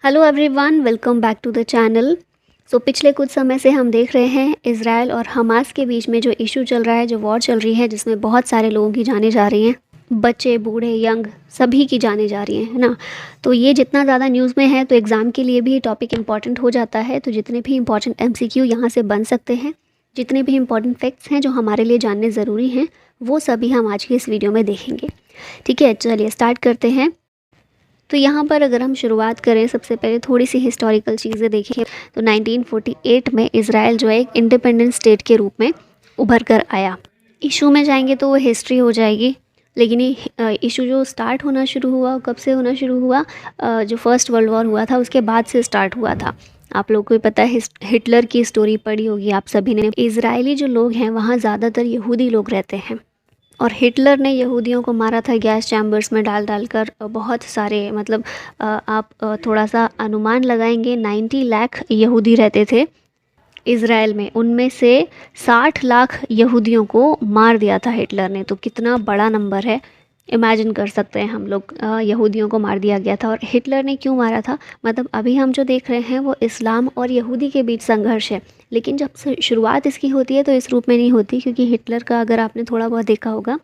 Hello everyone, welcome back to the channel. पिछले कुछ समय से हम देख रहे हैं इज़राइल और हमास के बीच में जो इशू चल रहा है, जो वॉर चल रही है, जिसमें बहुत सारे लोगों की जानें जा रही हैं। बच्चे, बूढ़े, यंग सभी की जानें जा रही हैं, है ना। तो ये जितना ज़्यादा न्यूज़ में है तो एग्ज़ाम के लिए भी टॉपिक इम्पॉर्टेंट हो जाता है। तो जितने भी इम्पॉर्टेंट MCQ यहाँ से बन सकते हैं, जितने भी इम्पॉर्टेंट फैक्ट्स हैं जो हमारे लिए जानने ज़रूरी हैं, वो सभी हम आज की इस वीडियो में देखेंगे। ठीक है, चलिए स्टार्ट करते हैं। तो यहाँ पर अगर हम शुरुआत करें, सबसे पहले थोड़ी सी हिस्टोरिकल चीज़ें देखें तो 1948 में इज़राइल जो है एक इंडिपेंडेंट स्टेट के रूप में उभर कर आया। इशू में जाएंगे तो वो हिस्ट्री हो जाएगी, लेकिन ये इशू जो स्टार्ट होना शुरू हुआ, कब से होना शुरू हुआ, जो फर्स्ट वर्ल्ड वॉर हुआ था उसके बाद से स्टार्ट हुआ था। आप लोगों को पता है, हिटलर की स्टोरी पढ़ी होगी आप सभी ने। इज़राइली जो लोग हैं वहाँ ज़्यादातर यहूदी लोग रहते हैं और हिटलर ने यहूदियों को मारा था गैस चैम्बर्स में डाल कर। बहुत सारे, मतलब आप थोड़ा सा अनुमान लगाएंगे, 90 लाख यहूदी रहते थे इज़राइल में। उनमें से 60 लाख यहूदियों को मार दिया था हिटलर ने। तो कितना बड़ा नंबर है, इमेजिन कर सकते हैं हम लोग। यहूदियों को मार दिया गया था। और हिटलर ने क्यों मारा था, मतलब अभी हम जो देख रहे हैं वो इस्लाम और यहूदी के बीच संघर्ष है, लेकिन जब शुरुआत इसकी होती है तो इस रूप में नहीं होती, क्योंकि हिटलर का अगर आपने थोड़ा बहुत देखा होगा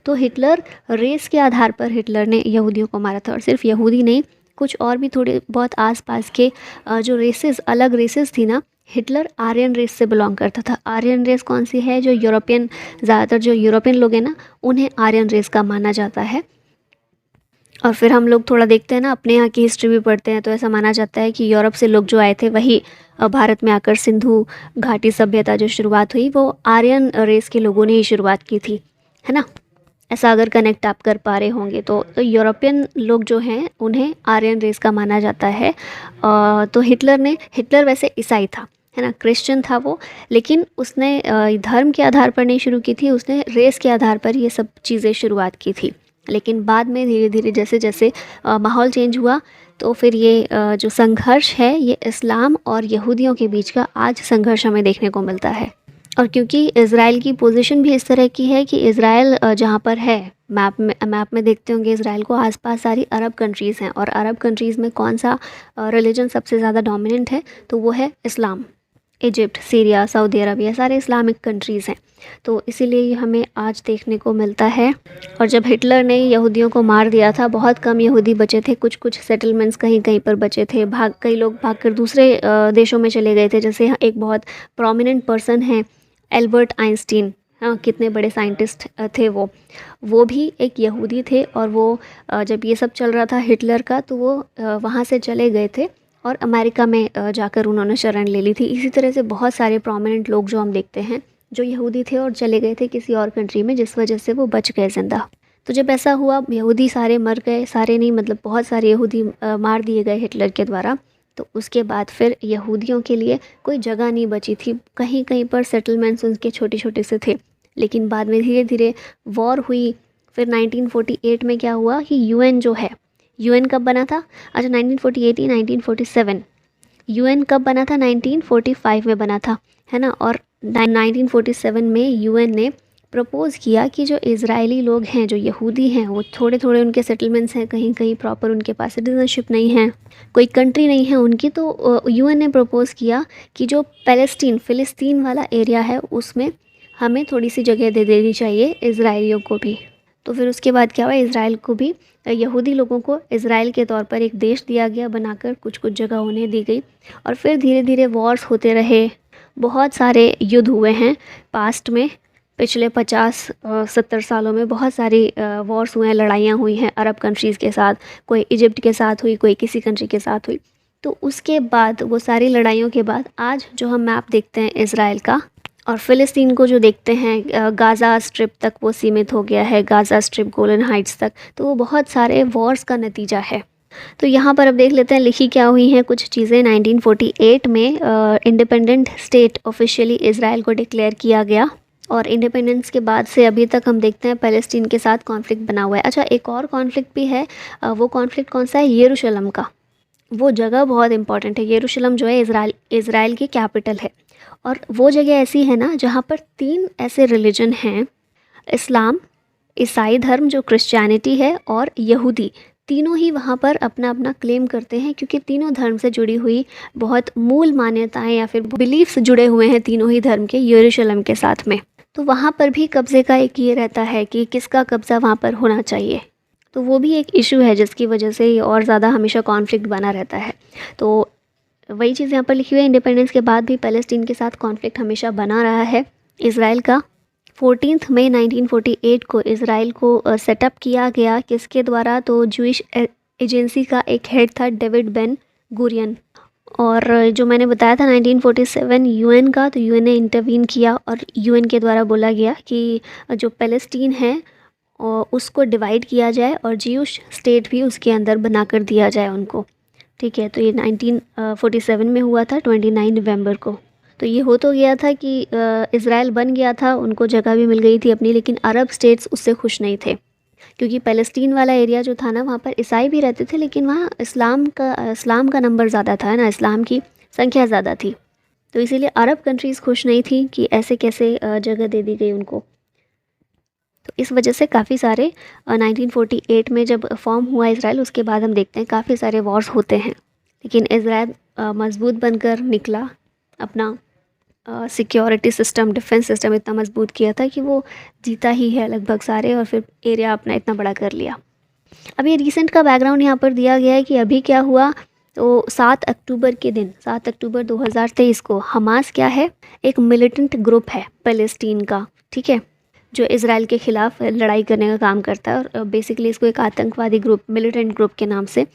तो हिटलर रेस के आधार पर हिटलर ने यहूदियों को मारा था। और सिर्फ यहूदी नहीं, कुछ और भी थोड़े बहुत आसपास के जो रेसेस, अलग रेसेस थी ना। हिटलर आर्यन रेस से बिलोंग करता था। आर्यन रेस कौन सी है? जो यूरोपियन, ज़्यादातर जो यूरोपियन लोग हैं ना, उन्हें आर्यन रेस का माना जाता है। और फिर हम लोग थोड़ा देखते हैं ना, अपने यहाँ की हिस्ट्री भी पढ़ते हैं, तो ऐसा माना जाता है कि यूरोप से लोग जो आए थे वही भारत में आकर सिंधु घाटी सभ्यता जो शुरुआत हुई वो आर्यन रेस के लोगों ने ही शुरुआत की थी, है ना। ऐसा अगर कनेक्ट आप कर पा रहे होंगे तो यूरोपियन लोग जो हैं उन्हें आर्यन रेस का माना जाता है। तो हिटलर वैसे ईसाई था, है ना, क्रिश्चियन था वो, लेकिन उसने धर्म के आधार पर नहीं शुरू की थी, उसने रेस के आधार पर ये सब चीज़ें शुरुआत की थी। लेकिन बाद में धीरे धीरे जैसे जैसे माहौल चेंज हुआ तो फिर ये जो संघर्ष है ये इस्लाम और यहूदियों के बीच का आज संघर्ष हमें देखने को मिलता है। और क्योंकि इज़राइल की पोजीशन भी इस तरह की है कि इज़राइल जहाँ पर है, मैप में देखते होंगे इज़राइल को आसपास सारी अरब कंट्रीज़ हैं, और अरब कंट्रीज़ में कौन सा रिलीजन सबसे ज़्यादा डोमिनेंट है, तो वो है इस्लाम। इजिप्ट, सीरिया, सऊदी अरबिया, सारे इस्लामिक कंट्रीज़ हैं। तो इसीलिए ये हमें आज देखने को मिलता है। और जब हिटलर ने यहूदियों को मार दिया था, बहुत कम यहूदी बचे थे, कुछ कुछ सेटलमेंट्स कहीं कहीं पर बचे थे। कई लोग भागकर दूसरे देशों में चले गए थे। जैसे एक बहुत प्रोमिनेंट पर्सन है एल्बर्ट आइंस्टीन, हाँ, कितने बड़े साइंटिस्ट थे वो भी एक यहूदी थे। और वो जब ये सब चल रहा था हिटलर का, तो वो वहाँ से चले गए थे और अमेरिका में जाकर उन्होंने शरण ले ली थी। इसी तरह से बहुत सारे प्रोमिनेंट लोग जो हम देखते हैं जो यहूदी थे और चले गए थे किसी और कंट्री में, जिस वजह से वो बच गए ज़िंदा। तो जब ऐसा हुआ, यहूदी सारे मर गए, सारे नहीं मतलब बहुत सारे यहूदी मार दिए गए हिटलर के द्वारा। तो उसके बाद फिर यहूदियों के लिए कोई जगह नहीं बची थी, कहीं कहीं पर सेटलमेंट्स उनके छोटे छोटे से थे। लेकिन बाद में धीरे धीरे वॉर हुई। फिर 1948 में क्या हुआ कि UN जो है, UN कब बना था? अच्छा, 1948 ही 1947। UN कब बना था? 1945 में बना था, है ना। और 1947 में UN ने प्रपोज़ किया कि जो इज़राइली लोग हैं, जो यहूदी हैं, वो थोड़े थोड़े उनके सेटलमेंट्स हैं, कहीं कहीं प्रॉपर उनके पास सिटीजनशिप नहीं है, कोई कंट्री नहीं है उनकी। तो UN ने प्रपोज़ किया कि जो फ़िलिस्तीन वाला एरिया है उसमें हमें थोड़ी सी जगह दे देनी चाहिए इज़राइलियों को भी। तो फिर उसके बाद क्या हुआ, इज़राइल को भी, यहूदी लोगों को इज़राइल के तौर पर एक देश दिया गया बनाकर, कुछ कुछ जगह उन्हें दी गई। और फिर धीरे धीरे वॉर्स होते रहे, बहुत सारे युद्ध हुए हैं पास्ट में। पिछले 50-70 सालों में बहुत सारी वॉर्स हुए हैं, लड़ाइयाँ हुई हैं अरब कंट्रीज़ के साथ। कोई इजिप्ट के साथ हुई, कोई किसी कंट्री के साथ हुई। तो उसके बाद, वो सारी लड़ाइयों के बाद, आज जो हम मैप देखते हैं इज़राइल का और फ़िलिस्तीन को जो देखते हैं, गाज़ा स्ट्रिप तक वो सीमित हो गया है, गाज़ा स्ट्रिप, गोलन हाइट्स तक। तो वो बहुत सारे वॉर्स का नतीजा है। तो यहाँ पर अब देख लेते हैं लिखी क्या हुई हैं कुछ चीज़ें। 1948 में इंडिपेंडेंट स्टेट ऑफिशियली इज़राइल को डिक्लेयर किया गया। और इंडिपेंडेंस के बाद से अभी तक हम देखते हैं पैलेस्टीन के साथ कॉन्फ्लिक्ट बना हुआ है। अच्छा, एक और कॉन्फ्लिक्ट भी है। वो कॉन्फ्लिक्ट कौन सा है? यरूशलेम का। वो जगह बहुत इंपॉर्टेंट है। यरूशलेम जो है इज़राइल की कैपिटल है। और वो जगह ऐसी है ना जहाँ पर 3 ऐसे रिलीजन हैं, इस्लाम, ईसाई धर्म जो क्रिश्चियनिटी है, और यहूदी। तीनों ही वहाँ पर अपना अपना क्लेम करते हैं, क्योंकि तीनों धर्म से जुड़ी हुई बहुत मूल मान्यताएं या फिर बिलीफ्स जुड़े हुए हैं तीनों ही धर्म के यरूशलेम के साथ में। तो वहाँ पर भी कब्ज़े का एक ये रहता है कि किसका कब्ज़ा वहाँ पर होना चाहिए। तो वो भी एक इशू है जिसकी वजह से ये और ज़्यादा हमेशा कॉन्फ्लिक्ट बना रहता है। तो वही चीज़ यहाँ पर लिखी हुई है, इंडिपेंडेंस के बाद भी पैलेस्टीन के साथ कॉन्फ्लिक्ट हमेशा बना रहा है। इसराइल का 14 मई 1948 को इसराइल को सेटअप किया गया, किसके द्वारा, तो जूइश एजेंसी का एक हेड था डेविड बेन गुरियन। और जो मैंने बताया था 1947 यूएन का, तो यूएन ने इंटरवीन किया और यूएन के द्वारा बोला गया कि जो पैलेस्टीन है और उसको डिवाइड किया जाए और ज्यूश स्टेट भी उसके अंदर बनाकर दिया जाए उनको। ठीक है, तो ये 1947 में हुआ था 29 नवंबर को। तो ये हो तो गया था कि इज़राइल बन गया था, उनको जगह भी मिल गई थी अपनी, लेकिन अरब स्टेट्स उससे खुश नहीं थे, क्योंकि पैलेस्टीन वाला एरिया जो था ना, वहाँ पर ईसाई भी रहते थे, लेकिन वहाँ इस्लाम का नंबर ज़्यादा था ना, इस्लाम की संख्या ज़्यादा थी। तो इसीलिए अरब कंट्रीज़ खुश नहीं थी कि ऐसे कैसे जगह दे दी गई उनको। तो इस वजह से काफ़ी सारे 1948 में जब फॉर्म हुआ इसराइल, उसके बाद हम देखते हैं काफ़ी सारे वॉर्स होते हैं, लेकिन इसराइल मजबूत बनकर निकला। अपना सिक्योरिटी सिस्टम, डिफेंस सिस्टम इतना मजबूत किया था कि वो जीता ही है लगभग सारे, और फिर एरिया अपना इतना बड़ा कर लिया। अभी रिसेंट का बैकग्राउंड यहाँ पर दिया गया है कि अभी क्या हुआ। तो 7 अक्टूबर के दिन, 7 अक्टूबर 2023 को हमास क्या है, एक मिलिटेंट ग्रुप है पैलेस्टीन का, ठीक है, जो इसराइल के ख़िलाफ़ लड़ाई करने का काम करता है, और बेसिकली इसको एक आतंकवादी ग्रुप, मिलिटेंट ग्रुप के नाम से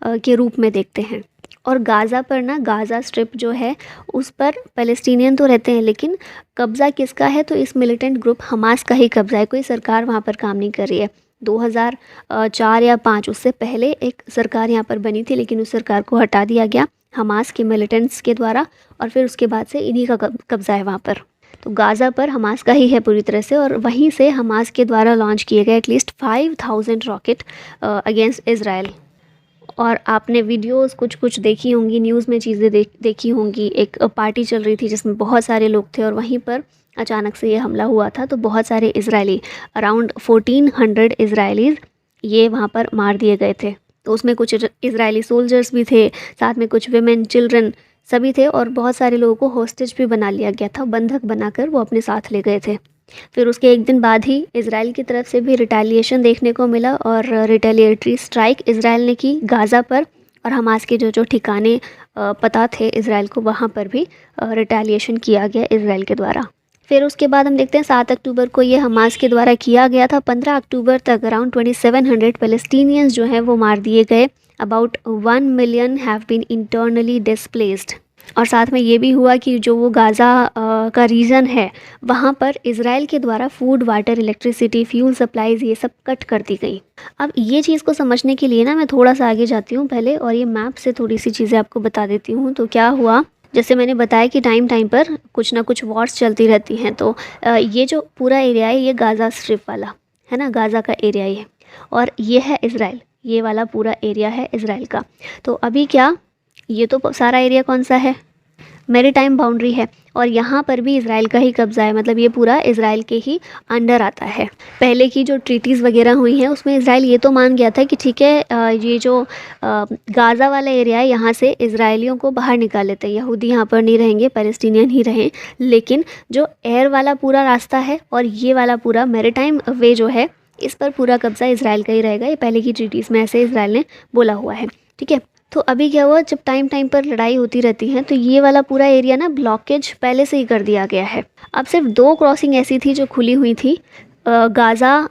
के रूप में देखते हैं। और गाज़ा पर ना, गाज़ा स्ट्रिप जो है उस पर पैलेस्टीनियन तो रहते हैं, लेकिन कब्ज़ा किसका है, तो इस मिलिटेंट ग्रुप हमास का ही कब्ज़ा है। कोई सरकार वहाँ पर काम नहीं कर रही है। 2004 या 5 उससे पहले एक सरकार यहाँ पर बनी थी, लेकिन उस सरकार को हटा दिया गया हमास के मिलिटेंट्स के द्वारा, और फिर उसके बाद से इन्हीं का कब्ज़ा है वहाँ पर। तो गाज़ा पर हमास का ही है पूरी तरह से, और वहीं से हमास के द्वारा लॉन्च किए गए एटलीस्ट 5000 रॉकेट अगेंस्ट इसराइल। और आपने वीडियोस कुछ देखी होंगी, न्यूज़ में चीज़ें देखी होंगी। एक पार्टी चल रही थी जिसमें बहुत सारे लोग थे, और वहीं पर अचानक से ये हमला हुआ था। तो बहुत सारे इजरायली, अराउंड 1400 इजरायलीज़ ये वहाँ पर मार दिए गए थे। तो उसमें कुछ इजरायली सोल्जर्स भी थे, साथ में कुछ विमेन, चिल्ड्रन सभी थे, और बहुत सारे लोगों को हॉस्टेज भी बना लिया गया था, बंधक बनाकर वो अपने साथ ले गए थे। फिर उसके एक दिन बाद ही इसराइल की तरफ से भी रिटेलिएशन देखने को मिला, और रिटेलिएटरी स्ट्राइक इसराइल ने की गाज़ा पर, और हमास के जो ठिकाने पता थे इसराइल को, वहाँ पर भी रिटेलिएशन किया गया इसराइल के द्वारा। फिर उसके बाद हम देखते हैं 7 अक्टूबर को ये हमास के द्वारा किया गया था। 15 अक्टूबर तक अराउंड 2700 पैलेस्टीनियंस जो हैं वो मार दिए गए। About 1 million have been internally displaced. और साथ में ये भी हुआ कि जो वो गाज़ा का रीजन है, वहाँ पर इसराइल के द्वारा food, water, electricity, fuel supplies ये सब कट कर दी गई। अब ये चीज़ को समझने के लिए ना मैं थोड़ा सा आगे जाती हूँ पहले, और ये मैप से थोड़ी सी चीज़ें आपको बता देती हूँ। तो क्या हुआ, जैसे मैंने बताया कि टाइम टाइम पर कुछ ना कुछ वॉर्स चलती रहती हैं। तो ये जो पूरा एरिया है, ये गाज़ा स्ट्रिप वाला है ना, गाज़ा का एरिया ये, और ये है इसराइल, ये वाला पूरा एरिया है इसराइल का। तो अभी क्या, ये तो सारा एरिया कौन सा है, मैरीटाइम बाउंड्री है, और यहाँ पर भी इसराइल का ही कब्ज़ा है, मतलब ये पूरा इसराइल के ही अंडर आता है। पहले की जो ट्रीटीज़ वगैरह हुई हैं उसमें इसराइल ये तो मान गया था कि ठीक है, ये जो गाज़ा वाला एरिया है, यहाँ से इसराइलियों को बाहर निकाल लेते हैं, यहूदी यहाँ पर नहीं रहेंगे, पैलेस्टीनियन ही रहें। लेकिन जो एयर वाला पूरा रास्ता है और ये वाला पूरा मैरीटाइम वे जो है, इस पर पूरा कब्ज़ा इसराइल का ही रहेगा। ये पहले की ट्रीटीज़ में ऐसे इसराइल ने बोला हुआ है, ठीक है। तो अभी क्या हुआ, जब टाइम टाइम पर लड़ाई होती रहती है, तो ये वाला पूरा एरिया ना ब्लॉकेज पहले से ही कर दिया गया है। अब सिर्फ 2 क्रॉसिंग ऐसी थी जो खुली हुई थी, गाज़ा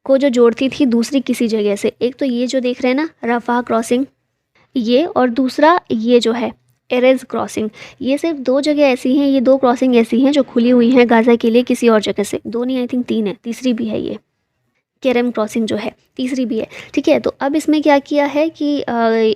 को जो जोड़ती थी दूसरी किसी जगह से। एक तो ये जो देख रहे हैं ना, रफ़ा क्रॉसिंग ये, और दूसरा ये जो है एरेज क्रॉसिंग। ये सिर्फ 2 जगह ऐसी हैं, ये 2 क्रॉसिंग ऐसी हैं जो खुली हुई हैं गाज़ा के लिए किसी और जगह से। 2 नहीं, आई थिंक 3 है, तीसरी भी है, ये केरम क्रॉसिंग जो है तीसरी भी है, ठीक है। तो अब इसमें क्या किया है कि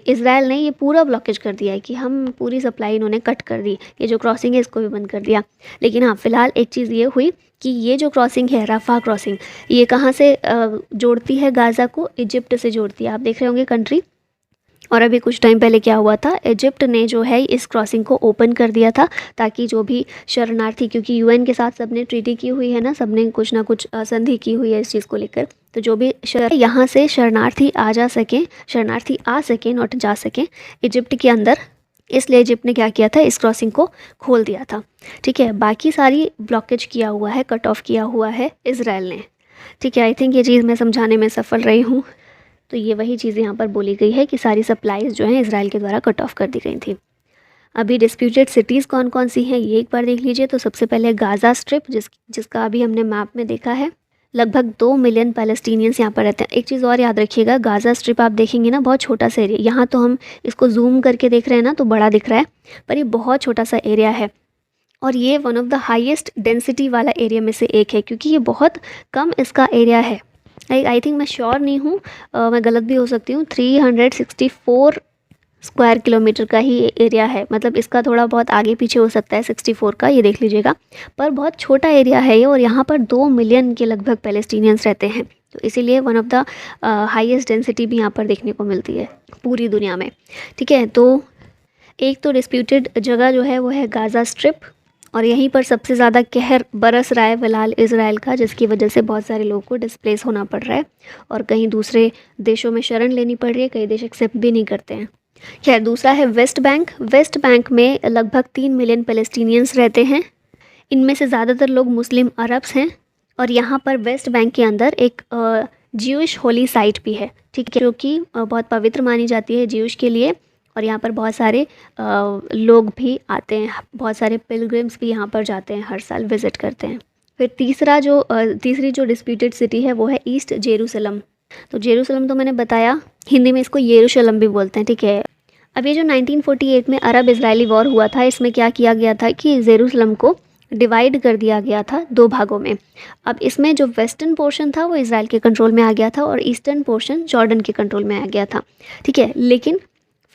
इसराइल ने ये पूरा ब्लॉकेज कर दिया है कि हम पूरी सप्लाई इन्होंने कट कर दी, ये जो क्रॉसिंग है इसको भी बंद कर दिया। लेकिन हाँ, फ़िलहाल एक चीज़ ये हुई कि ये जो क्रॉसिंग है, रफ़ा क्रॉसिंग, ये कहाँ से जोड़ती है गाज़ा को, इजिप्ट से जोड़ती है। आप देख रहे होंगे कंट्री, और अभी कुछ टाइम पहले क्या हुआ था, इजिप्ट ने जो है इस क्रॉसिंग को ओपन कर दिया था ताकि जो भी शरणार्थी, क्योंकि यूएन के साथ सबने ट्रीटी की हुई है ना, सबने कुछ ना कुछ संधि की हुई है इस चीज़ को लेकर, तो जो भी यहाँ से शरणार्थी आ सकें नॉट जा सकें इजिप्ट के अंदर, इसलिए इजिप्ट ने क्या किया था, इस क्रॉसिंग को खोल दिया था। ठीक है, बाकी सारी ब्लॉकेज किया हुआ है, कट ऑफ किया हुआ है इजराइल ने। ठीक है, आई थिंक ये चीज़ मैं समझाने में सफल रही हूँ। तो ये वही चीज़ यहाँ पर बोली गई है कि सारी सप्लाईज़ जो हैं इजराइल के द्वारा कट ऑफ कर दी गई थी। अभी डिस्प्यूटेड सिटीज़ कौन कौन सी हैं ये एक बार देख लीजिए। तो सबसे पहले गाज़ा स्ट्रिप, जिसका अभी हमने मैप में देखा है, लगभग 2 मिलियन पैलेस्टीनियंस यहाँ पर रहते हैं। एक चीज़ और याद रखिएगा, गाज़ा स्ट्रिप आप देखेंगे ना, बहुत छोटा सा एरिया, यहाँ तो हम इसको जूम करके देख रहे हैं ना तो बड़ा दिख रहा है, पर ये बहुत छोटा सा एरिया है और ये one of the highest density वाला एरिया में से एक है, क्योंकि ये बहुत कम इसका एरिया है। आई थिंक, मैं श्योर नहीं हूँ, मैं गलत भी हो सकती हूँ, 364 स्क्वायर किलोमीटर का ही एरिया है, मतलब इसका थोड़ा बहुत आगे पीछे हो सकता है 64 का, ये देख लीजिएगा, पर बहुत छोटा एरिया है ये, और यहाँ पर 2 मिलियन के लगभग पैलेस्टीनियंस रहते हैं, तो इसीलिए one of the highest density भी यहाँ पर देखने को मिलती है पूरी दुनिया में। ठीक है, तो एक तो डिस्प्यूटेड जगह जो है वो है गाज़ा स्ट्रिप, और यहीं पर सबसे ज़्यादा कहर बरस रहा है फ़िलहाल इजराइल का, जिसकी वजह से बहुत सारे लोगों को डिस्प्लेस होना पड़ रहा है और कहीं दूसरे देशों में शरण लेनी पड़ रही है, कई देश एक्सेप्ट भी नहीं करते हैं। खैर, दूसरा है वेस्ट बैंक। वेस्ट बैंक में लगभग 3 मिलियन पैलेस्टीनियंस रहते हैं, इनमें से ज़्यादातर लोग मुस्लिम अरब्स हैं, और यहाँ पर वेस्ट बैंक के अंदर एक ज्यूइश होली साइट भी है, ठीक है, जो कि बहुत पवित्र मानी जाती है ज्यूइश के लिए, और यहाँ पर बहुत सारे लोग भी आते हैं, बहुत सारे पिलग्रिम्स भी यहाँ पर जाते हैं, हर साल विज़िट करते हैं। फिर तीसरी जो डिस्प्यूटेड सिटी है वो है ईस्ट जेरूसलम। तो जेरूसलम तो मैंने बताया, हिंदी में इसको येरूशलम भी बोलते हैं। ठीक है, अब ये जो 1948 में अरब इजरायली वॉर हुआ था, इसमें क्या किया गया था कि जेरूसलम को डिवाइड कर दिया गया था 2 भागों में। अब इसमें जो वेस्टर्न पोर्शन था वो इजराइल के कंट्रोल में आ गया था और ईस्टर्न पोर्शन जॉर्डन के कंट्रोल में आ गया था। ठीक है, लेकिन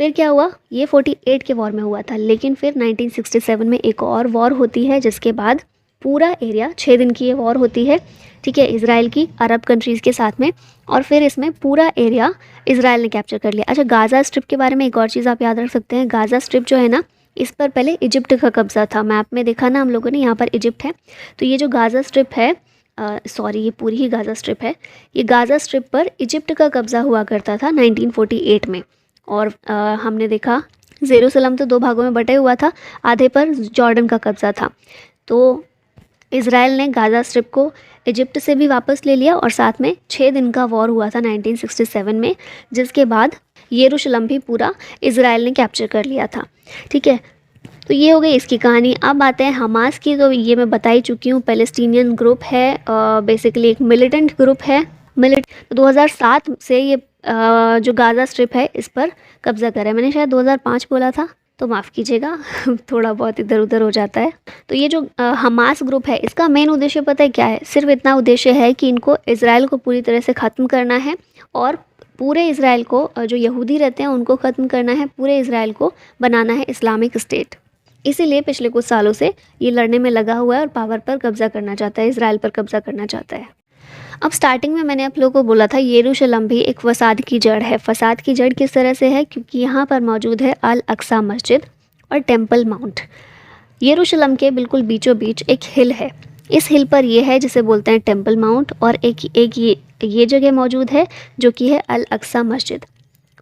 फिर क्या हुआ, ये 48 के वॉर में हुआ था, लेकिन फिर 1967 में एक और वॉर होती है, जिसके बाद पूरा एरिया 6 दिन की ये वॉर होती है। ठीक है, इजराइल की अरब कंट्रीज़ के साथ में, और फिर इसमें पूरा एरिया इजराइल ने कैप्चर कर लिया। अच्छा, गाज़ा स्ट्रिप के बारे में एक और चीज़ आप याद रख सकते हैं, गाज़ा स्ट्रिप जो है ना, इस पर पहले इजिप्ट का कब्जा था। मैप में देखा ना हम लोगों ने, यहाँ पर इजिप्ट है, तो ये जो गाज़ा स्ट्रिप है, ये पूरी ही गाज़ा स्ट्रिप है, ये गाज़ा स्ट्रिप पर इजिप्ट का कब्जा हुआ करता था 1948 में। और हमने देखा जेरूसलम तो 2 भागों में बटे हुआ था, आधे पर जॉर्डन का कब्जा था। तो इजराइल ने गाज़ा स्ट्रिप को इजिप्ट से भी वापस ले लिया, और साथ में 6 दिन का वॉर हुआ था 1967 में, जिसके बाद येरूशलम भी पूरा इजराइल ने कैप्चर कर लिया था। ठीक है, तो ये हो गई इसकी कहानी। अब आते हैं हमास की, तो ये मैं बता ही चुकी हूँ, पैलेस्टीनियन ग्रुप है, बेसिकली एक मिलिटेंट ग्रुप है। 2007 से ये जो गाज़ा स्ट्रिप है इस पर कब्ज़ा कर रहा है। मैंने शायद 2005 बोला था, तो माफ़ कीजिएगा थोड़ा बहुत इधर उधर हो जाता है। तो ये जो हमास ग्रुप है, इसका मेन उद्देश्य पता है क्या है, सिर्फ इतना उद्देश्य है कि इनको इजराइल को पूरी तरह से ख़त्म करना है, और पूरे इजराइल को, जो यहूदी रहते हैं उनको ख़त्म करना है, पूरे इजराइल को बनाना है इस्लामिक स्टेट। इसीलिए पिछले कुछ सालों से ये लड़ने में लगा हुआ है और पावर पर कब्ज़ा करना चाहता है, इजराइल पर कब्ज़ा करना चाहता है। अब स्टार्टिंग में मैंने आप लोगों को बोला था येरूशलम भी एक फसाद की जड़ है। फसाद की जड़ किस तरह से है, क्योंकि यहाँ पर मौजूद है अल अक्सा मस्जिद और टेम्पल माउंट। येरूशलम के बिल्कुल बीचों बीच एक हिल है, इस हिल पर ये है जिसे बोलते हैं टेम्पल माउंट, और एक ये जगह मौजूद है जो कि है अल अक्सा मस्जिद।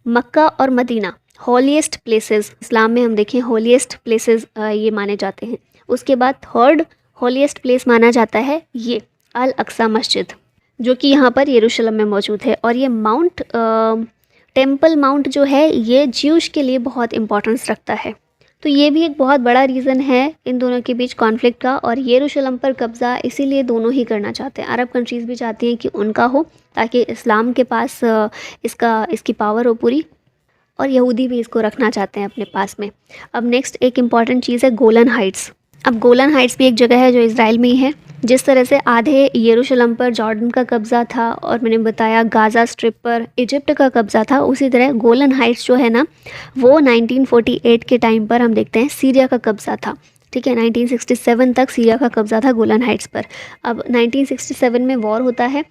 मक्का और मदीना हॉलीएस्ट प्लेसेस, इस्लाम में हम देखें हॉलीएस्ट प्लेसेस ये माने जाते हैं। उसके बाद थर्ड हॉलीएस्ट प्लेस माना जाता है ये अल अक्सा मस्जिद, जो कि यहाँ पर येरूशलम में मौजूद है। और ये माउंट टेम्पल माउंट जो है ये ज्यूश के लिए बहुत इंपॉर्टेंस रखता है। तो ये भी एक बहुत बड़ा रीज़न है इन दोनों के बीच कॉन्फ्लिक्ट का। और येरूशलम पर कब्ज़ा इसीलिए दोनों ही करना चाहते हैं, अरब कंट्रीज़ भी चाहती हैं कि उनका हो, ताकि इस्लाम के पास इसकी पावर हो पूरी, और यहूदी भी इसको रखना चाहते हैं अपने पास में। अब नेक्स्ट एक इम्पॉर्टेंट चीज़ है गोलन हाइट्स। अब गोलन हाइट्स भी एक जगह है जो इजराइल में ही है। जिस तरह से आधे येरूशलम पर जॉर्डन का कब्ज़ा था, और मैंने बताया गाज़ा स्ट्रिप पर इजिप्ट का कब्ज़ा था, उसी तरह गोलन हाइट्स जो है ना, वो 1948 के टाइम पर हम देखते हैं सीरिया का कब्ज़ा था। ठीक है, 1967 तक सीरिया का कब्ज़ा था गोलन हाइट्स पर। अब 1967 में वॉर होता है,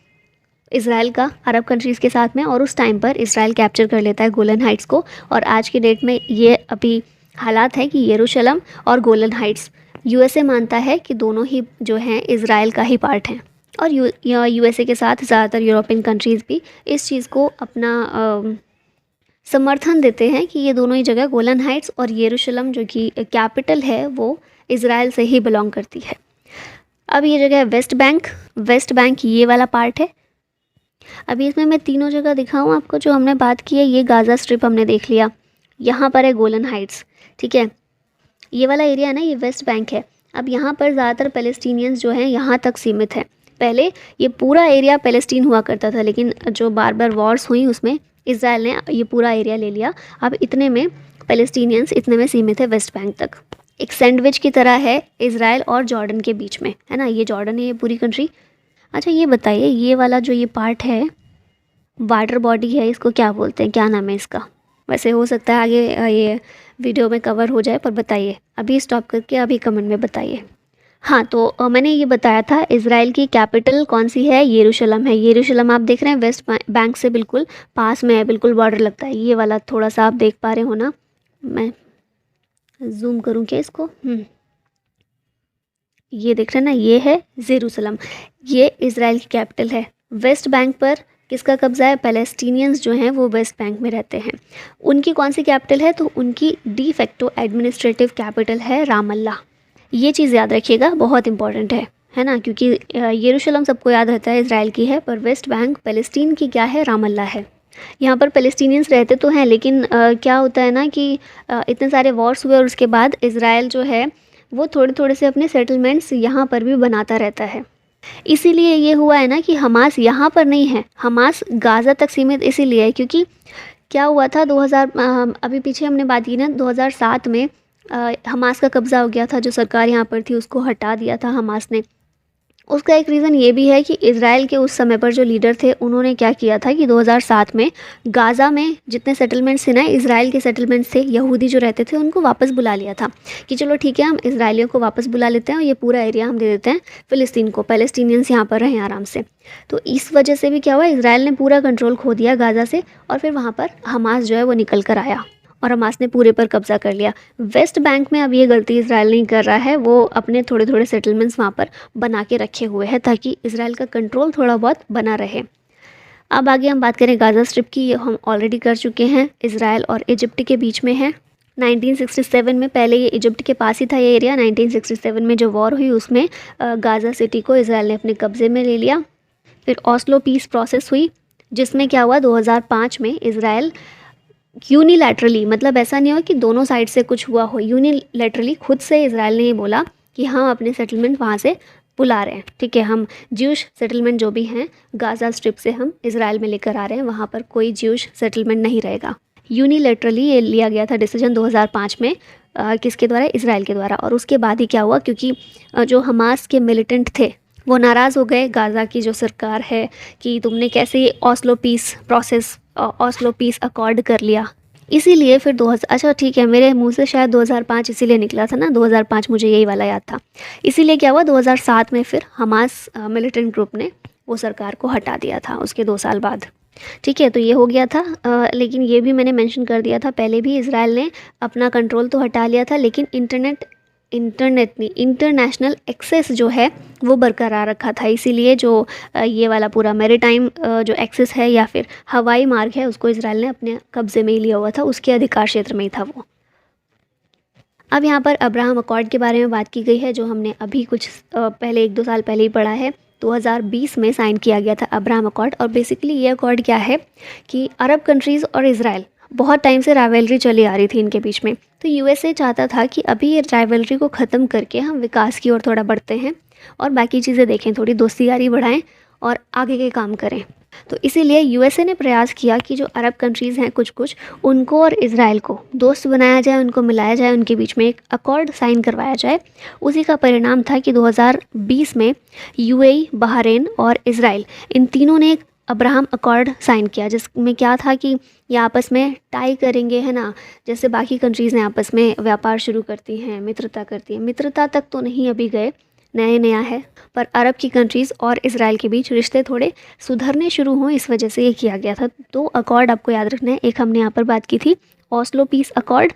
इसराइल का अरब कंट्रीज़ के साथ में, और उस टाइम पर इसराइल कैप्चर कर लेता है गोलन हाइट्स को। और आज की डेट में ये अभी हालात है कि यरूशलेम और गोलन हाइट्स यूएसए मानता है कि दोनों ही जो हैं इसराइल का ही पार्ट हैं। और यूएसए के साथ ज़्यादातर यूरोपियन कंट्रीज़ भी इस चीज़ को अपना समर्थन देते हैं कि ये दोनों ही जगह, गोलन हाइट्स और यरूशलेम जो कि कैपिटल है, वो इसराइल से ही बिलोंग करती है। अब ये जगह है वेस्ट बैंक। वेस्ट बैंक ये वाला पार्ट है। अभी इसमें मैं तीनों जगह दिखाऊं आपको जो हमने बात की है। ये गाज़ा स्ट्रिप हमने देख लिया, यहाँ पर है गोलन हाइट्स, ठीक है। ये वाला एरिया है ना, ये वेस्ट बैंक है। अब यहाँ पर ज़्यादातर पैलेस्टीनियंस जो हैं यहाँ तक सीमित है। पहले ये पूरा एरिया पैलेस्टीन हुआ करता था, लेकिन जो बार बार वॉर्स हुई उसमें इसराइल ने ये पूरा एरिया ले लिया। अब इतने में पैलेस्टीनियंस इतने में सीमित है वेस्ट बैंक तक। एक सैंडविच की तरह है इसराइल और जॉर्डन के बीच में, है ना। ये जॉर्डन है, ये पूरी कंट्री। अच्छा ये बताइए, ये वाला जो ये पार्ट है, वाटर बॉडी है, इसको क्या बोलते हैं, क्या नाम है इसका? वैसे हो सकता है आगे ये वीडियो में कवर हो जाए, पर बताइए अभी, स्टॉप करके अभी कमेंट में बताइए। हाँ, तो मैंने ये बताया था इसराइल की कैपिटल कौन सी है, यरूशलेम है। यरूशलेम आप देख रहे हैं वेस्ट बैंक से बिल्कुल पास में है, बिल्कुल बॉर्डर लगता है। ये वाला थोड़ा सा आप देख पा रहे हो ना, मैं जूम करूँ क्या इसको? ये देख रहे हैं ना, ये है जेरूसलम, ये इसराइल की कैपिटल है। वेस्ट बैंक पर किसका कब्जा है? पैलेस्टीनियंस जो हैं वो वेस्ट बैंक में रहते हैं। उनकी कौन सी कैपिटल है? तो उनकी डी फैक्टो एडमिनिस्ट्रेटिव कैपिटल है रामल्ला। ये चीज़ याद रखिएगा, बहुत इंपॉर्टेंट है ना, क्योंकि यरूशलेम सबको याद रहता है इसराइल की है, पर वेस्ट बैंक पैलेस्टीन की क्या है? रामल्ला है। यहाँ पर पैलेस्टीनियंस रहते तो हैं, लेकिन क्या होता है ना कि इतने सारे वॉर्स हुए और उसके बाद इसराइल जो है वो थोड़े थोड़े से अपने सेटलमेंट्स यहाँ पर भी बनाता रहता है। इसीलिए ये हुआ है ना कि हमास यहाँ पर नहीं है, हमास गाज़ा तक सीमित इसीलिए है क्योंकि क्या हुआ था 2000 अभी पीछे हमने बात की ना, 2007 में हमास का कब्ज़ा हो गया था। जो सरकार यहाँ पर थी उसको हटा दिया था हमास ने। उसका एक रीज़न ये भी है कि इज़राइल के उस समय पर जो लीडर थे उन्होंने क्या किया था कि 2007 में गाज़ा में जितने सेटलमेंट्स थे ना, इज़राइल के सेटलमेंट्स थे, यहूदी जो रहते थे उनको वापस बुला लिया था कि चलो ठीक है, हम इज़राइलियों को वापस बुला लेते हैं और ये पूरा एरिया हम दे देते हैं फ़िलिस्तीन को, पैलेस्टीनियंस यहाँ पर रहें आराम से। तो इस वजह से भी क्या हुआ, इज़राइल ने पूरा कंट्रोल खो दिया गाज़ा से, और फिर वहाँ पर हमास जो है वो निकल कर आया और हमास ने पूरे पर कब्जा कर लिया। वेस्ट बैंक में अब ये गलती इज़राइल नहीं कर रहा है, वो अपने थोड़े थोड़े सेटलमेंट्स वहाँ पर बना के रखे हुए हैं ताकि इज़राइल का कंट्रोल थोड़ा बहुत बना रहे। अब आगे हम बात करें गाज़ा स्ट्रिप की, हम ऑलरेडी कर चुके हैं, इज़राइल और इजिप्ट के बीच में है। 1967 में पहले ये इजिप्ट के पास ही था ये एरिया। 1967 में जो वॉर हुई उसमें गाज़ा सिटी को इज़राइल ने अपने कब्ज़े में ले लिया। फिर ऑस्लो पीस प्रोसेस हुई जिसमें क्या हुआ, 2005 में इज़राइल यूनिलैटरली, मतलब ऐसा नहीं हुआ कि दोनों साइड से कुछ हुआ हो, यूनिलैटरली खुद से इज़राइल ने ये बोला कि हम अपने सेटलमेंट वहाँ से बुला रहे हैं, ठीक है, हम ज्यूश सेटलमेंट जो भी हैं गाज़ा स्ट्रिप से हम इज़राइल में लेकर आ रहे हैं, वहाँ पर कोई ज्यूश सेटलमेंट नहीं रहेगा। यूनिलैटरली ये लिया गया था डिसीजन 2005 में, किसके द्वारा? इज़राइल के द्वारा। और उसके बाद ही क्या हुआ, क्योंकि जो हमास के मिलिटेंट थे वो नाराज़ हो गए गाज़ा की जो सरकार है कि तुमने कैसे Oslo peace process, Oslo peace accord कर लिया। इसीलिए फिर 2000, अच्छा ठीक है, मेरे मुंह से शायद 2005 इसीलिए निकला था ना, 2005 मुझे यही वाला याद था। इसीलिए क्या हुआ, 2007 में फिर हमास मिलिटेंट ग्रुप ने वो सरकार को हटा दिया था उसके 2 साल बाद, ठीक है। तो ये हो गया था, लेकिन ये भी मैंने मेंशन कर दिया था पहले भी, इज़राइल ने अपना कंट्रोल तो हटा लिया था, लेकिन इंटरनेशनल एक्सेस जो है वो बरकरार रखा था। इसीलिए जो ये वाला पूरा मैरीटाइम जो एक्सेस है या फिर हवाई मार्ग है उसको इज़राइल ने अपने कब्ज़े में ही लिया हुआ था, उसके अधिकार क्षेत्र में ही था वो। अब यहाँ पर अब्राहम अकॉर्ड के बारे में बात की गई है, जो हमने अभी कुछ पहले 1-2 साल पहले ही पढ़ा है। 2020 में साइन किया गया था अब्राहम अकॉर्ड। और बेसिकली ये अकॉर्ड क्या है कि अरब कंट्रीज़ और इज़राइल, बहुत टाइम से राइवलरी चली आ रही थी इनके बीच में, तो यूएसए चाहता था कि अभी ये राइवलरी को ख़त्म करके हम विकास की ओर थोड़ा बढ़ते हैं और बाकी चीज़ें देखें, थोड़ी दोस्ती यारी बढ़ाएं और आगे के काम करें। तो इसीलिए यूएसए ने प्रयास किया कि जो अरब कंट्रीज़ हैं कुछ कुछ, उनको और इज़राइल को दोस्त बनाया जाए, उनको मिलाया जाए, उनके बीच में एक अकॉर्ड साइन करवाया जाए। उसी का परिणाम था कि 2020 में यूएई, बहरीन और इज़राइल, इन तीनों ने एक अब्राहम अकॉर्ड साइन किया, जिसमें क्या था कि ये आपस में टाई करेंगे, है ना, जैसे बाकी कंट्रीज़ ने आपस में व्यापार शुरू करती हैं, मित्रता करती हैं, मित्रता तक तो नहीं अभी गए, नया नया है, पर अरब की कंट्रीज़ और इसराइल के बीच रिश्ते थोड़े सुधरने शुरू हों, इस वजह से ये किया गया था। तो अकॉर्ड आपको याद रखना है, एक हमने यहाँ पर बात की थी ऑस्लो पीस अकॉर्ड,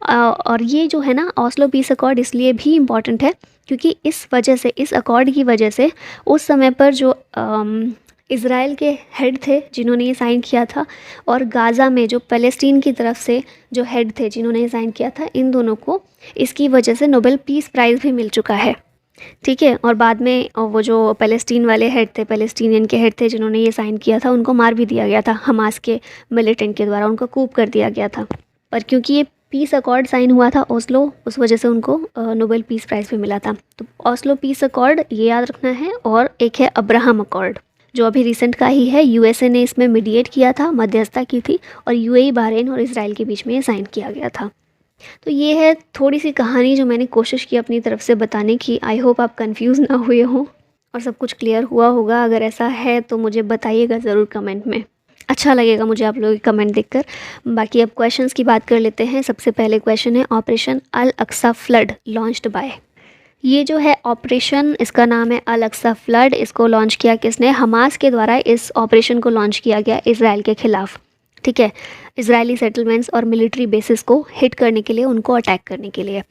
और ये जो है ना ऑस्लो पीस अकॉर्ड इसलिए भी इम्पॉर्टेंट है क्योंकि इस वजह से, इस अकॉर्ड की वजह से उस समय पर जो इसराइल के हेड थे जिन्होंने ये साइन किया था, और गाज़ा में जो फ़लस्तीन की तरफ से जो हेड थे जिन्होंने ये साइन किया था, इन दोनों को इसकी वजह से नोबेल पीस प्राइज़ भी मिल चुका है। ठीक है, और बाद में वो जो फ़लस्तीन वाले हेड थे, फ़लस्तीनियन के हेड थे जिन्होंने ये साइन किया था, उनको मार भी दिया गया था हमास के मिलिटेंट के द्वारा, उनको कूप कर दिया गया था। पर क्योंकि ये पीस अकॉर्ड साइन हुआ था ओस्लो, उस वजह से उनको नोबेल पीस प्राइज़ भी मिला था। तो ओस्लो पीस अकॉर्ड ये याद रखना है, और एक है अब्राहम अकॉर्ड जो अभी रिसेंट का ही है, यूएसए ने इसमें मीडिएट किया था, मध्यस्थता की थी, और यूएई, बहरीन और इसराइल के बीच में ये साइन किया गया था। तो ये है थोड़ी सी कहानी जो मैंने कोशिश की अपनी तरफ से बताने की। आई होप आप कंफ्यूज ना हुए हों और सब कुछ क्लियर हुआ होगा। अगर ऐसा है तो मुझे बताइएगा ज़रूर कमेंट में, अच्छा लगेगा मुझे आप लोगों के कमेंट देखकर। बाकी अब क्वेश्चंस की बात कर लेते हैं। सबसे पहले क्वेश्चन है, operation Al Aqsa flood launched by. ये जो है ऑपरेशन, इसका नाम है अल अक्सा फ्लड। इसको लॉन्च किया किसने? हमास के द्वारा इस ऑपरेशन को लॉन्च किया गया इसराइल के ख़िलाफ़। ठीक है, इजरायली सेटलमेंट्स और मिलिट्री बेसिस को हिट करने के लिए, उनको अटैक करने के लिए।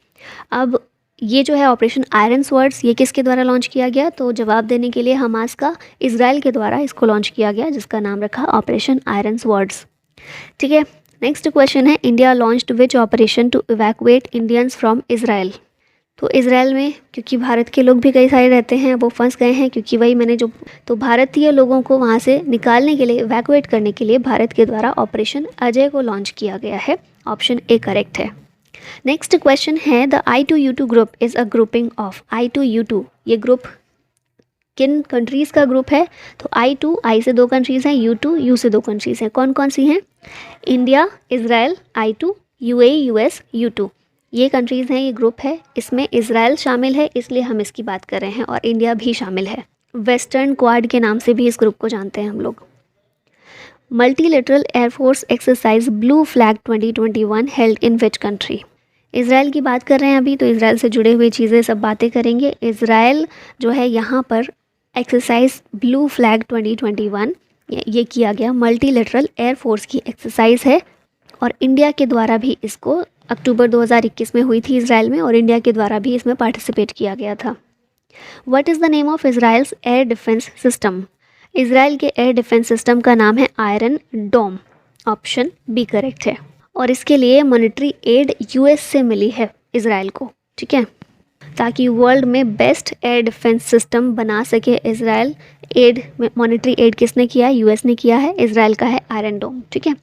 अब ये जो है ऑपरेशन आयरन स्वर्ड्स, ये किसके द्वारा लॉन्च किया गया? तो जवाब देने के लिए हमास का इजराइल के द्वारा इसको लॉन्च किया गया, जिसका नाम रखा ऑपरेशन आयरन स्वर्ड्स। ठीक है, नेक्स्ट क्वेश्चन है, India launched which operation to evacuate Indians from Israel. तो इजराइल में क्योंकि भारत के लोग भी कई सारे रहते हैं, वो फंस गए हैं, क्योंकि वही मैंने जो, तो भारतीय लोगों को वहाँ से निकालने के लिए, इवैक्यूएट करने के लिए भारत के द्वारा ऑपरेशन अजय को लॉन्च किया गया है। ऑप्शन ए करेक्ट है। नेक्स्ट क्वेश्चन है, the I2U2 group is a grouping of. I2U2 ये ग्रुप किन कंट्रीज़ का ग्रुप है? तो I से 2 कंट्रीज़ हैं, U2 U से 2 कंट्रीज़ हैं। कौन कौन सी हैं? India, Israel, I2, UAE, US, U2 ये कंट्रीज़ हैं, ये ग्रुप है। इसमें इजराइल शामिल है, इसलिए हम इसकी बात कर रहे हैं, और इंडिया भी शामिल है। वेस्टर्न क्वाड के नाम से भी इस ग्रुप को जानते हैं हम लोग। Multilateral air force exercise blue flag 2021 held in which country. Israel की बात कर रहे हैं अभी, तो इजराइल से जुड़े हुए चीज़ें सब बातें करेंगे। इजराइल जो है यहाँ पर एक्सरसाइज ब्लू फ्लैग 2021 ये किया गया, मल्टीलेटरल एयरफोर्स की एक्सरसाइज है, और इंडिया के द्वारा भी इसको अक्टूबर 2021 में हुई थी इजराइल में, और इंडिया के द्वारा भी इसमें पार्टिसिपेट किया गया था। What is the name of Israel's air defence system. Israel के एयर डिफेंस सिस्टम का नाम है आयरन डोम। ऑप्शन बी करेक्ट है, और इसके लिए मॉनेटरी एड यूएस से मिली है इजराइल को। ठीक है, ताकि वर्ल्ड में बेस्ट एयर डिफेंस सिस्टम बना सके इजराइल। एड, मॉनेटरी एड किसने किया है? यूएस ने किया है। इजराइल का है आयरन डोम। ठीक है,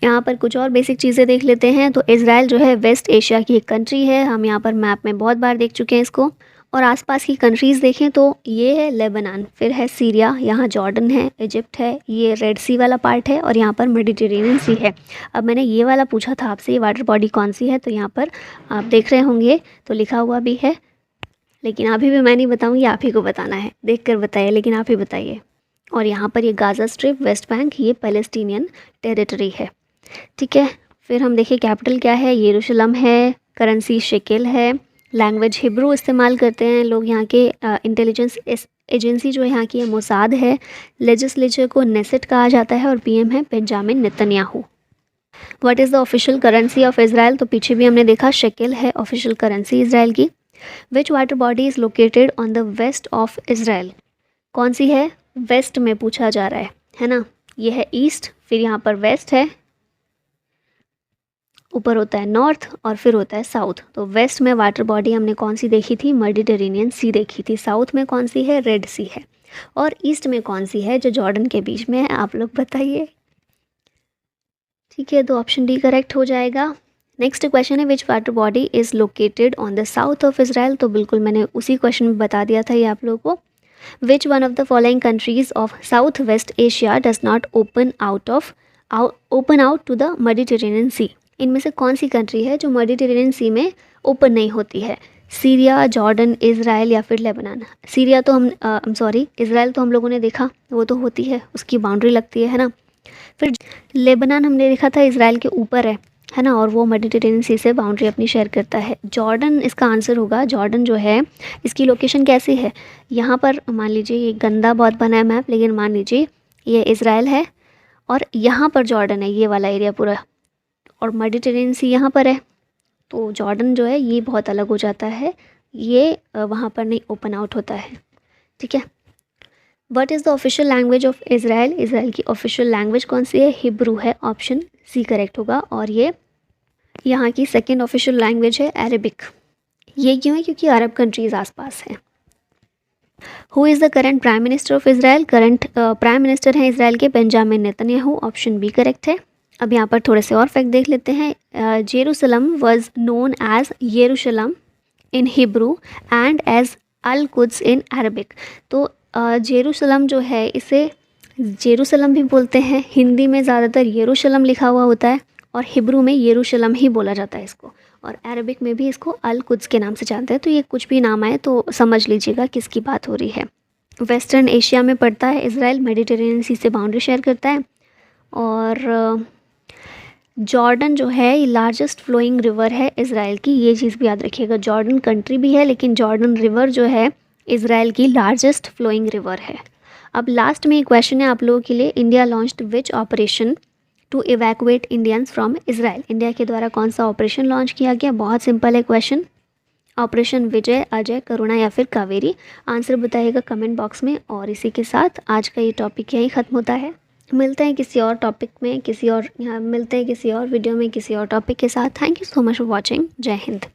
यहाँ पर कुछ और बेसिक चीज़ें देख लेते हैं। तो इजराइल जो है वेस्ट एशिया की एक कंट्री है, हम यहाँ पर मैप में बहुत बार देख चुके हैं इसको। और आसपास की कंट्रीज़ देखें तो ये है लेबनान, फिर है सीरिया, यहाँ जॉर्डन है, इजिप्ट है, ये रेड सी वाला पार्ट है, और यहाँ पर मेडिटेरेनियन सी है। अब मैंने ये वाला पूछा था आपसे, ये वाटर बॉडी कौन सी है, तो यहाँ पर आप देख रहे होंगे तो लिखा हुआ भी है, लेकिन अभी भी मैं नहीं बताऊँगी, आप ही को बताना है, देख कर बताइए, लेकिन आप ही बताइए। और यहाँ पर ये गाज़ा स्ट्रिप, वेस्ट बैंक, ये पैलेस्टीनियन टेरिटरी है। ठीक है, फिर हम देखिए कैपिटल क्या है, यरूशलेम है, करेंसी शेकेल है, लैंग्वेज हिब्रू इस्तेमाल करते हैं लोग। यहाँ के इंटेलिजेंस एजेंसी जो यहाँ की है मोसाद है। लेजिस्लेचर को नेसेट कहा जाता है, और पीएम है Benjamin Netanyahu. What is the official currency of Israel. तो पीछे भी हमने देखा शेकेल है ऑफिशियल करेंसी इजराइल की। Which water body is located on the west of Israel. कौन सी है? वेस्ट में पूछा जा रहा है ना। ये है ईस्ट, फिर यहाँ पर वेस्ट है, ऊपर होता है नॉर्थ, और फिर होता है साउथ। तो वेस्ट में वाटर बॉडी हमने कौन सी देखी थी? मेडिटेरेनियन सी देखी थी। साउथ में कौन सी है? रेड सी है। और ईस्ट में कौन सी है जो जॉर्डन के बीच में है? आप लोग बताइए। ठीक है, तो ऑप्शन डी करेक्ट हो जाएगा। नेक्स्ट क्वेश्चन है, विच water body is located on the south of Israel. तो बिल्कुल मैंने उसी क्वेश्चन में बता दिया था ये आप लोगों को। Which one of the following countries of south west Asia does not open out to the Mediterranean sea. इनमें से कौन सी कंट्री है जो मेडिटेरेनियन सी में ओपन नहीं होती है? सीरिया, जॉर्डन, इजराइल या फिर लेबनान। सीरिया तो इजराइल तो हम लोगों ने देखा, वो तो होती है, उसकी बाउंड्री लगती है ना। फिर लेबनान हमने देखा था इजराइल के ऊपर है, है ना, और वो मेडिटेरेनियन सी से बाउंड्री अपनी शेयर करता है। जॉर्डन इसका आंसर होगा। जॉर्डन जो है इसकी लोकेशन कैसी है, यहाँ पर मान लीजिए ये गंदा बहुत बना है मैप, लेकिन मान लीजिए ये इज़राइल है और यहाँ पर जॉर्डन है, ये वाला एरिया पूरा, और मेडिटेरेनियन सी यहाँ पर है, तो जॉर्डन जो है ये बहुत अलग हो जाता है, ये वहाँ पर नहीं ओपन आउट होता है। ठीक है। What is the official language of Israel? Israel की ऑफिशियल लैंग्वेज कौन सी है? हिब्रू है। ऑप्शन सी करेक्ट होगा। और ये यहाँ की सेकेंड ऑफिशियल लैंग्वेज है अरबिक। ये क्यों है? क्योंकि अरब कंट्रीज़ आसपास हैं। Who is the current prime minister of Israel? Current prime minister हैं इज़राइल के Benjamin Netanyahu. Option B correct है। अब यहाँ पर थोड़े से और फैक्ट देख लेते हैं। Jerusalem was known as Yerushalayim in Hebrew and as Al Quds in Arabic. तो जेरूसलम जो है इसे जेरूसलम भी बोलते हैं, हिंदी में ज़्यादातर येरूशलम लिखा हुआ होता है और हिब्रू में येरूशलम ही बोला जाता है इसको, और अरबिक में भी इसको अल कुद्स के नाम से जानते हैं। तो ये कुछ भी नाम आए तो समझ लीजिएगा किसकी बात हो रही है। वेस्टर्न एशिया में पड़ता है इज़राइल, मेडिटेरेनियन सी से बाउंड्री शेयर करता है, और जॉर्डन जो है ये लार्जेस्ट फ्लोइंग रिवर है इज़राइल की। ये चीज़ भी याद रखिएगा, जॉर्डन कंट्री भी है लेकिन जॉर्डन रिवर जो है इज़राइल की लार्जेस्ट फ्लोइंग रिवर है। अब लास्ट में एक क्वेश्चन है आप लोगों के लिए। India launched which operation to evacuate Indians from Israel? India के द्वारा कौन सा ऑपरेशन लॉन्च किया गया? बहुत सिंपल है क्वेश्चन। ऑपरेशन विजय, अजय, करुणा या फिर कावेरी? आंसर बताइएगा कमेंट बॉक्स में। और इसी के साथ आज का ये टॉपिक यहीं ख़त्म होता है। मिलते हैं किसी और टॉपिक में, मिलते हैं किसी और वीडियो में किसी और टॉपिक के साथ। Thank you so much for watching. जय हिंद।